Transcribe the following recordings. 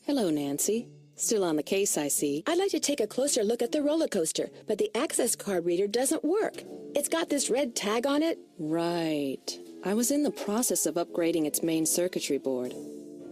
Hello, Nancy. Still on the case, I see. I'd like to take a closer look at the roller coaster, but the access card reader doesn't work. It's got this red tag on it. Right. I was in the process of upgrading its main circuitry board.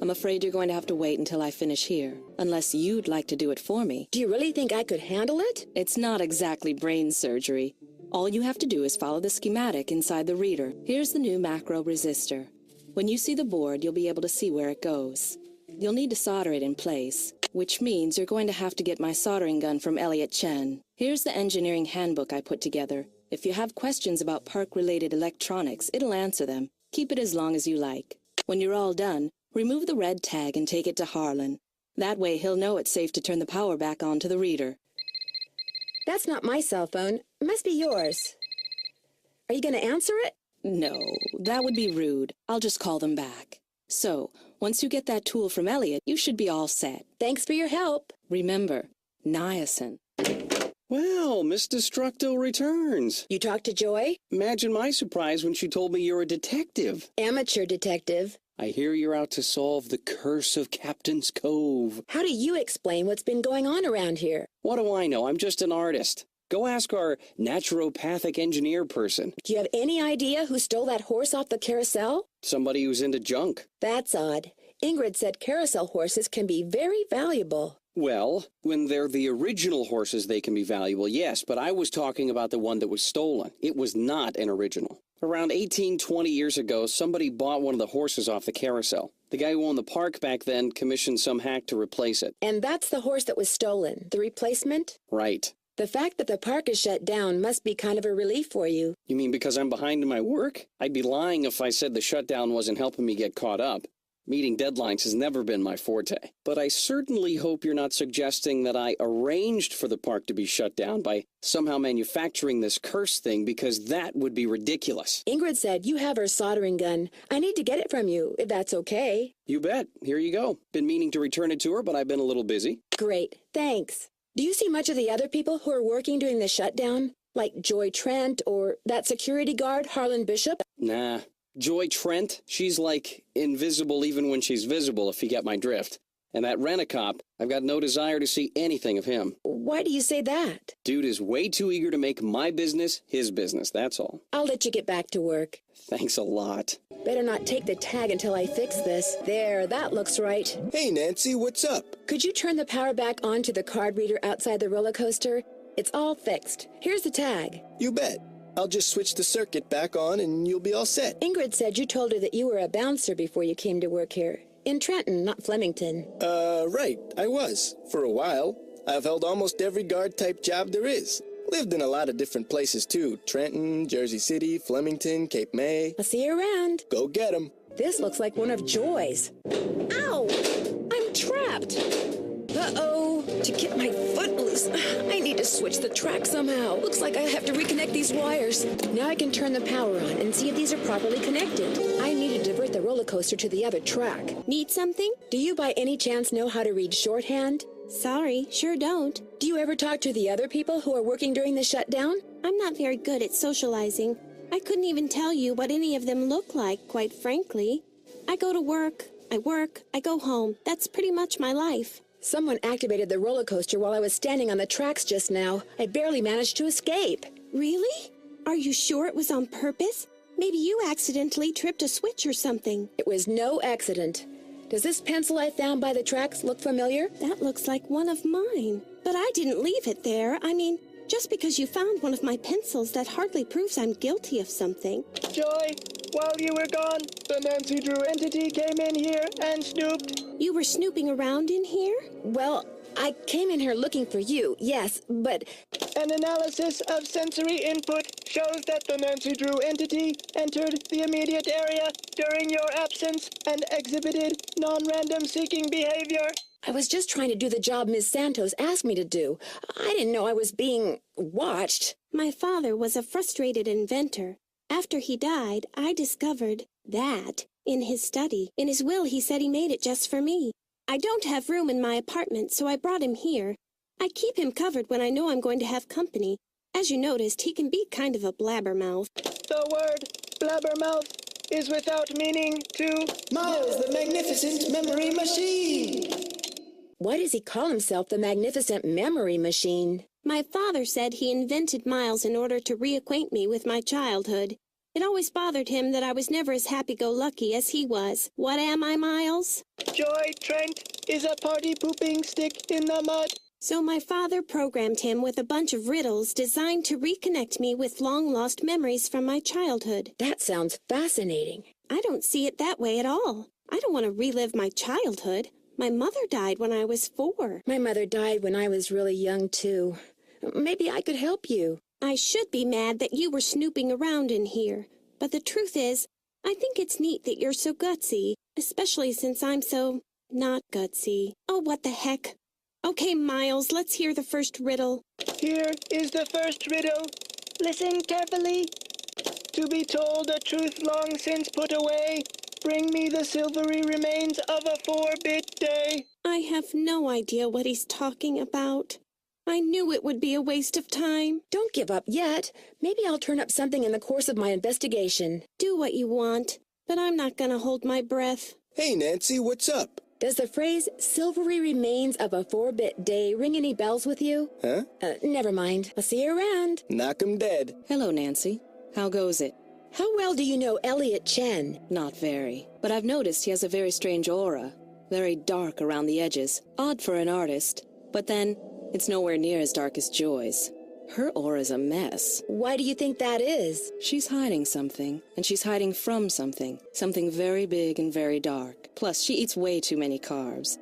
I'm afraid you're going to have to wait until I finish here, unless you'd like to do it for me. Do you really think I could handle it? It's not exactly brain surgery. All you have to do is follow the schematic inside the reader. Here's the new macro resistor. When you see the board, you'll be able to see where it goes. You'll need to solder it in place, which means you're going to have to get my soldering gun from Elliot Chen. Here's the engineering handbook I put together. If you have questions about park-related electronics, it'll answer them. Keep it as long as you like. When you're all done, remove the red tag and take it to Harlan. That way he'll know it's safe to turn the power back on to the reader. That's not my cell phone. It must be yours. Are you going to answer it? No, that would be rude. I'll just call them back. So, once you get that tool from Elliot, you should be all set. Thanks for your help. Remember, niacin. Well, Miss Destructo returns. You talked to Joy? Imagine my surprise when she told me you're a detective. Amateur detective. I hear you're out to solve the curse of Captain's Cove. How do you explain what's been going on around here? What do I know? I'm just an artist. Go ask our naturopathic engineer person. Do you have any idea who stole that horse off the carousel? Somebody who's into junk. That's odd. Ingrid said carousel horses can be very valuable. Well, when they're the original horses, they can be valuable, yes, but I was talking about the one that was stolen. It was not an original. Around 20 years ago, somebody bought one of the horses off the carousel. The guy who owned the park back then commissioned some hack to replace it. And that's the horse that was stolen, the replacement? Right. The fact that the park is shut down must be kind of a relief for you. You mean because I'm behind in my work? I'd be lying if I said the shutdown wasn't helping me get caught up. Meeting deadlines has never been my forte. But I certainly hope you're not suggesting that I arranged for the park to be shut down by somehow manufacturing this curse thing, because that would be ridiculous. Ingrid said you have her soldering gun. I need to get it from you, if that's okay. You bet. Here you go. Been meaning to return it to her, but I've been a little busy. Great. Thanks. Do you see much of the other people who are working during the shutdown? Like Joy Trent or that security guard, Harlan Bishop? Nah. Joy Trent, she's like invisible even when she's visible, if you get my drift. And that rent-a-cop, I've got no desire to see anything of him. Why do you say that? Dude is way too eager to make my business his business, that's all. I'll let you get back to work. Thanks a lot. Better not take the tag until I fix this. There, that looks right. Hey, Nancy, what's up? Could you turn the power back on to the card reader outside the roller coaster? It's all fixed. Here's the tag. You bet. I'll just switch the circuit back on and you'll be all set. Ingrid said you told her that you were a bouncer before you came to work here. In Trenton, not Flemington. Right. I was. For a while. I've held almost every guard-type job there is. Lived in a lot of different places, too. Trenton, Jersey City, Flemington, Cape May. I'll see you around. Go get 'em. This looks like one of Joy's. Ow! I'm trapped. Uh-oh. To get my foot loose, I need to switch the track somehow. Looks like I have to reconnect these wires. Now I can turn the power on and see if these are properly connected. I need to divert the roller coaster to the other track. Need something? Do you by any chance know how to read shorthand? Sorry, sure don't. Do you ever talk to the other people who are working during the shutdown? I'm not very good at socializing. I couldn't even tell you what any of them look like, quite frankly. I go to work, I go home. That's pretty much my life. Someone activated the roller coaster while I was standing on the tracks just now. I barely managed to escape. Really? Are you sure it was on purpose? Maybe you accidentally tripped a switch or something. It was no accident. Does this pencil I found by the tracks look familiar? That looks like one of mine. But I didn't leave it there. I mean, just because you found one of my pencils, that hardly proves I'm guilty of something. Joy, while you were gone, the Nancy Drew entity came in here and snooped. You were snooping around in here? Well, I came in here looking for you, yes, but... An analysis of sensory input shows that the Nancy Drew entity entered the immediate area during your absence and exhibited non-random seeking behavior. I was just trying to do the job Ms. Santos asked me to do. I didn't know I was being watched. My father was a frustrated inventor. After he died, I discovered that in his study. In his will, he said he made it just for me. I don't have room in my apartment, so I brought him here. I keep him covered when I know I'm going to have company. As you noticed, he can be kind of a blabbermouth. The word blabbermouth is without meaning to... Miles, the magnificent memory machine! Why does he call himself the Magnificent Memory Machine? My father said he invented Miles in order to reacquaint me with my childhood. It always bothered him that I was never as happy-go-lucky as he was. What am I, Miles? Joy Trent is a party-pooping stick in the mud. So my father programmed him with a bunch of riddles designed to reconnect me with long-lost memories from my childhood. That sounds fascinating. I don't see it that way at all. I don't want to relive my childhood. My mother died when I was 4. My mother died when I was really young, too. Maybe I could help you. I should be mad that you were snooping around in here. But the truth is, I think it's neat that you're so gutsy, especially since I'm so not gutsy. Oh, what the heck. Okay, Miles, let's hear the first riddle. Here is the first riddle. Listen carefully. To be told a truth long since put away, bring me the silvery remains of a 4-bit day. I have no idea what he's talking about. I knew it would be a waste of time. Don't give up yet. Maybe I'll turn up something in the course of my investigation. Do what you want, but I'm not gonna hold my breath. Hey, Nancy, what's up? Does the phrase silvery remains of a 4-bit day ring any bells with you? Huh? Never mind. I'll see you around. Knock 'em dead. Hello, Nancy. How goes it? How well do you know Elliot Chen? Not very. But I've noticed he has a very strange aura. Very dark around the edges. Odd for an artist. But then, it's nowhere near as dark as Joy's. Her aura's a mess. Why do you think that is? She's hiding something, and she's hiding from something. Something very big and very dark. Plus, she eats way too many carbs.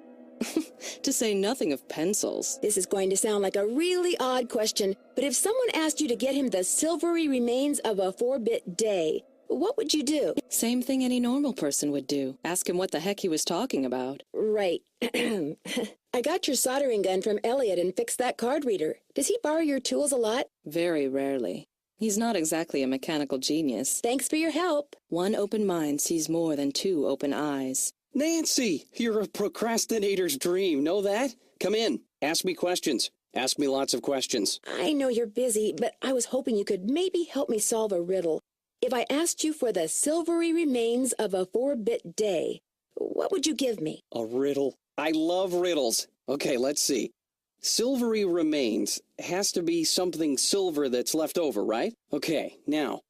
To say nothing of pencils. This is going to sound like a really odd question, but if someone asked you to get him the silvery remains of a 4-bit day, what would you do? Same thing any normal person would do. Ask him what the heck he was talking about. Right. I got your soldering gun from Elliot and fixed that card reader. Does he borrow your tools a lot? Very rarely. He's not exactly a mechanical genius. Thanks for your help. One open mind sees more than 2 open eyes. Nancy, you're a procrastinator's dream. Know that? Come in. Ask me questions. Ask me lots of questions. I know you're busy, but I was hoping you could maybe help me solve a riddle. If I asked you for the silvery remains of a 4-bit day, what would you give me? A riddle. I love riddles. Okay, let's see. Silvery remains has to be something silver that's left over, right? Okay, now,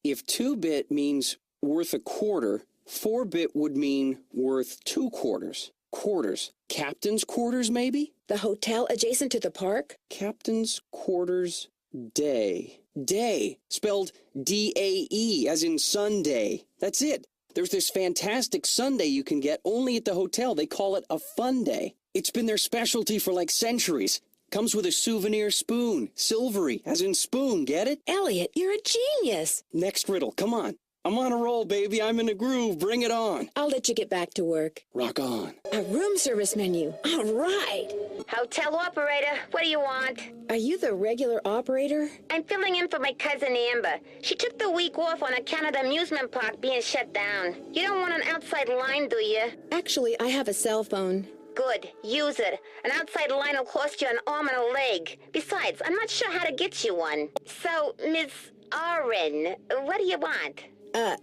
if 2-bit means worth a quarter, 4-bit would mean worth 2 quarters. Quarters. Captain's quarters, maybe? The hotel adjacent to the park? Captain's quarters day. Day. Spelled D-A-E, as in Sunday. That's it. There's this fantastic sundae you can get only at the hotel. They call it a fun day. It's been their specialty for like centuries. Comes with a souvenir spoon. Silvery, as in spoon, get it? Elliot, you're a genius. Next riddle, come on. I'm on a roll, baby. I'm in a groove. Bring it on. I'll let you get back to work. Rock on. A room service menu. All right. Hotel operator, what do you want? Are you the regular operator? I'm filling in for my cousin Amber. She took the week off on account of the amusement park being shut down. You don't want an outside line, do you? Actually, I have a cell phone. Good, use it. An outside line will cost you an arm and a leg. Besides, I'm not sure how to get you one. So, Miss Oren, what do you want?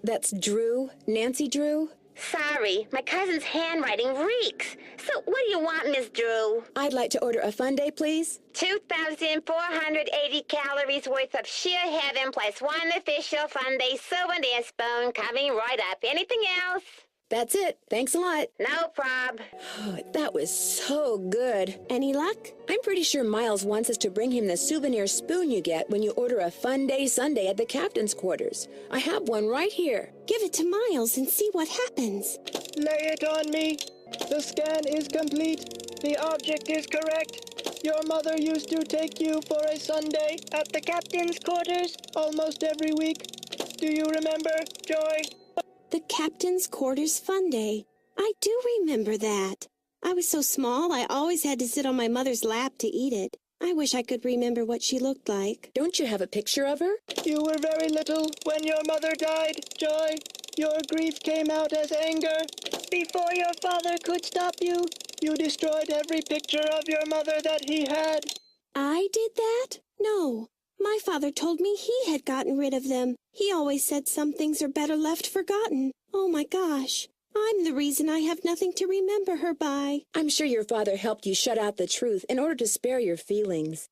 That's Drew. Nancy Drew? Sorry, my cousin's handwriting reeks. So, what do you want, Miss Drew? I'd like to order a fun day, please. 2,480 calories worth of sheer heaven plus 1 official fun day souvenir spoon coming right up. Anything else? That's it. Thanks a lot. No prob. Oh, that was so good. Any luck? I'm pretty sure Miles wants us to bring him the souvenir spoon you get when you order a fun day sundae at the captain's quarters. I have one right here. Give it to Miles and see what happens. Lay it on me. The scan is complete. The object is correct. Your mother used to take you for a sundae at the captain's quarters almost every week. Do you remember, Joy? The captain's quarters fun day. I do remember that. I was so small, I always had to sit on my mother's lap to eat it. I wish I could remember what she looked like. Don't you have a picture of her? You were very little when your mother died, Joy. Your grief came out as anger. Before your father could stop you, you destroyed every picture of your mother that he had. I did that? No. My father told me he had gotten rid of them. He always said some things are better left forgotten. Oh my gosh. I'm the reason I have nothing to remember her by. I'm sure your father helped you shut out the truth in order to spare your feelings.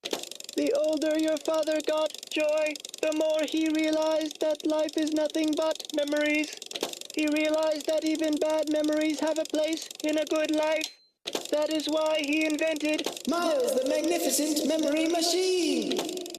The older your father got, Joy, the more he realized that life is nothing but memories. He realized that even bad memories have a place in a good life. That is why he invented Miles, the magnificent memory machine!